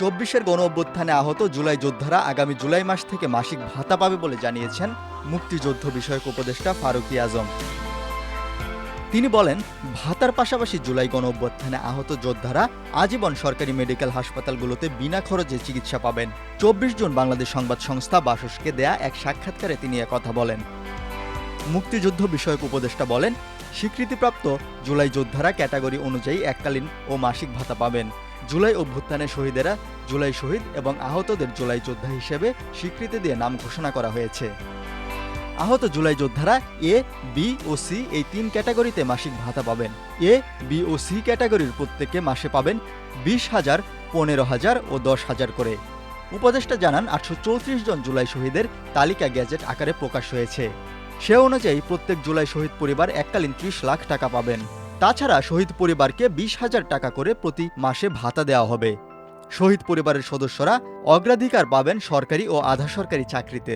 ২০২৪-এর গণঅভ্যুত্থানে আহত জুলাই যোদ্ধারা আগামী জুলাই মাস থেকে মাসিক ভাতা পাবে বলে জানিয়েছেন মুক্তিযুদ্ধ বিষয়ক উপদেষ্টা ফারুকী আজম। তিনি বলেন, ভাতার পাশাপাশি জুলাই গণঅভ্যুত্থানে আহত যোদ্ধারা আজীবন সরকারি মেডিকেল হাসপাতালগুলোতে বিনা খরচে চিকিৎসা পাবেন। ২৪ জুন বাংলাদেশ সংবাদ সংস্থা বাসসকে দেয়া এক সাক্ষাৎকারে তিনি কথা বলেন। মুক্তিযুদ্ধ বিষয়ক উপদেষ্টা বলেন, স্বীকৃতিপ্রাপ্ত জুলাই যোদ্ধারা ক্যাটাগরি অনুযায়ী এককালীন ও মাসিক ভাতা পাবেন। জুলাই অভ্যুত্থানের শহীদেরা জুলাই শহীদ এবং আহতদের জুলাই যোদ্ধা হিসেবে স্বীকৃতি দিয়ে নাম ঘোষণা করা হয়েছে। আহত জুলাই যোদ্ধারা এ, বি ও সি এই ৩ ক্যাটাগরিতে মাসিক ভাতা পাবেন। এ, বি ও সি ক্যাটাগরির প্রত্যেকে মাসে পাবেন ২০,০০০, ১৫,০০০ ও ১০,০০০ করে। উপদেষ্টা জানান, ৮৩৪ জন জুলাই শহীদের তালিকা গ্যাজেট আকারে প্রকাশ হয়েছে। সে অনুযায়ী প্রত্যেক জুলাই শহীদ পরিবার এককালীন ৩০ লাখ টাকা পাবেন। তাছাড়া শহীদ পরিবারকে ২০,০০০ টাকা করে প্রতি মাসে ভাতা দেওয়া হবে। শহীদ পরিবারের সদস্যরা অগ্রাধিকার পাবেন সরকারি ও আধা সরকারি চাকরিতে।